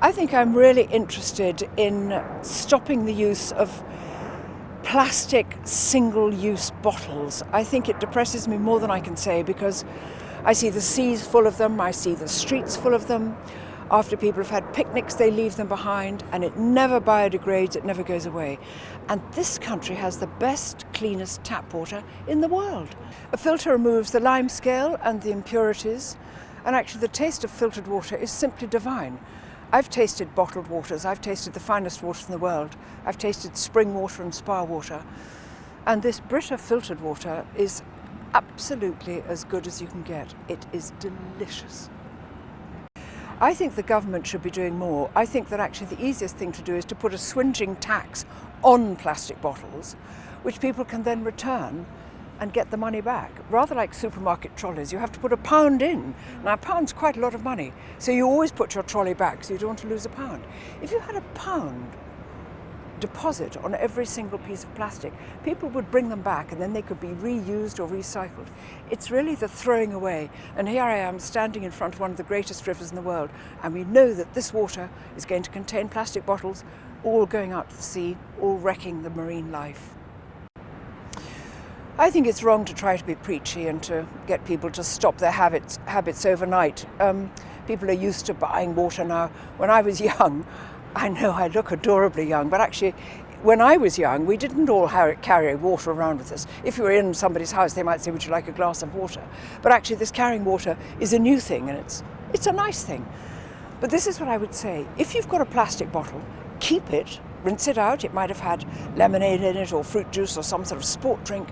I think I'm really interested in stopping the use of plastic single-use bottles. I think it depresses me more than I can say because I see the seas full of them, I see the streets full of them. After people have had picnics, they leave them behind, and it never biodegrades, it never goes away. And this country has the best, cleanest tap water in the world. A filter removes the limescale and the impurities, and actually the taste of filtered water is simply divine. I've tasted bottled waters, I've tasted the finest waters in the world, I've tasted spring water and spa water, and this Brita filtered water is absolutely as good as you can get. It is delicious. I think the government should be doing more. I think that actually the easiest thing to do is to put a swingeing tax on plastic bottles, which people can then return and get the money back. Rather like supermarket trolleys, you have to put £1 in. Now £1's quite a lot of money, so you always put your trolley back so you don't want to lose £1. If you had £1 deposit on every single piece of plastic, people would bring them back and then they could be reused or recycled. It's really the throwing away. And here I am standing in front of one of the greatest rivers in the world, and we know that this water is going to contain plastic bottles, all going out to the sea, all wrecking the marine life. I think it's wrong to try to be preachy and to get people to stop their habits overnight. People are used to buying water now. When I was young, I know I look adorably young, but actually when I was young, we didn't all carry water around with us. If you were in somebody's house, they might say, would you like a glass of water? But actually this carrying water is a new thing, and it's a nice thing. But this is what I would say. If you've got a plastic bottle, keep it, rinse it out. It might have had lemonade in it or fruit juice or some sort of sport drink.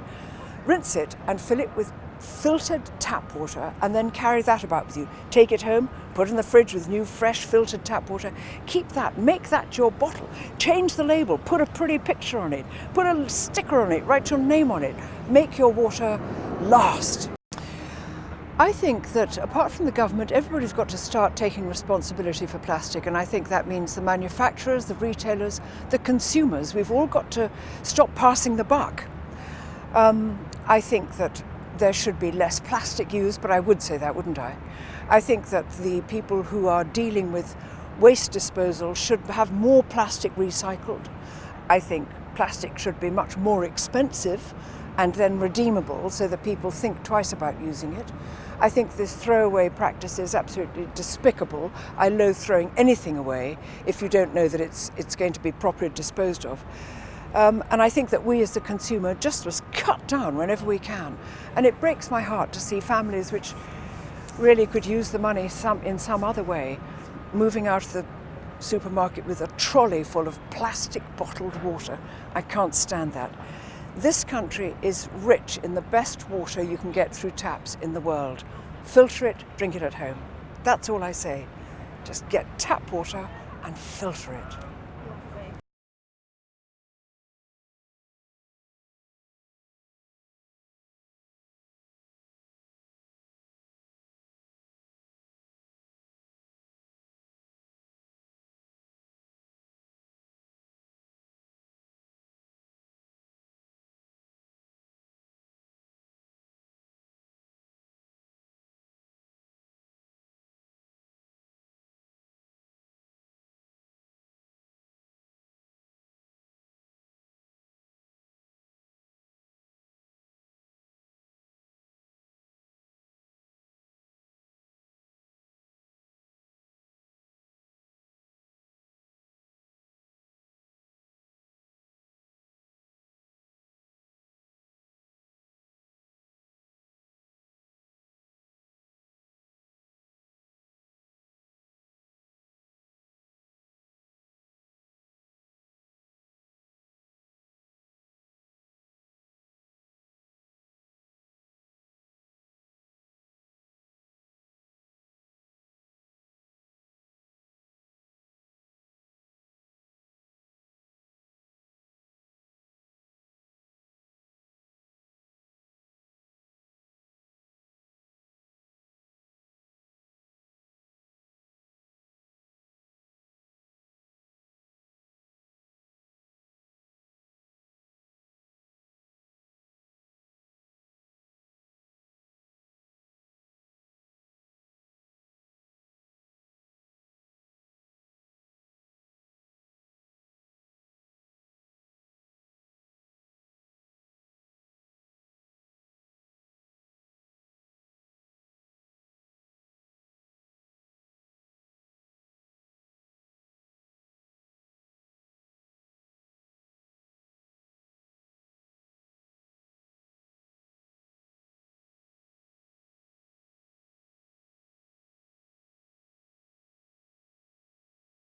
Rinse it and fill it with filtered tap water, and then carry that about with you. Take it home, put it in the fridge with new, fresh, filtered tap water. Keep that, make that your bottle. Change the label, put a pretty picture on it, put a sticker on it, write your name on it. Make your water last. I think that apart from the government, everybody's got to start taking responsibility for plastic, and I think that means the manufacturers, the retailers, the consumers. We've all got to stop passing the buck. I think that there should be less plastic used, but I would say that, wouldn't I? I think that the people who are dealing with waste disposal should have more plastic recycled. I think plastic should be much more expensive and then redeemable so that people think twice about using it. I think this throwaway practice is absolutely despicable. I loathe throwing anything away if you don't know that it's going to be properly disposed of. And I think that we as the consumer just must cut down whenever we can. And it breaks my heart to see families which really could use the money in some other way, moving out of the supermarket with a trolley full of plastic bottled water. I can't stand that. This country is rich in the best water you can get through taps in the world. Filter it, drink it at home. That's all I say. Just get tap water and filter it.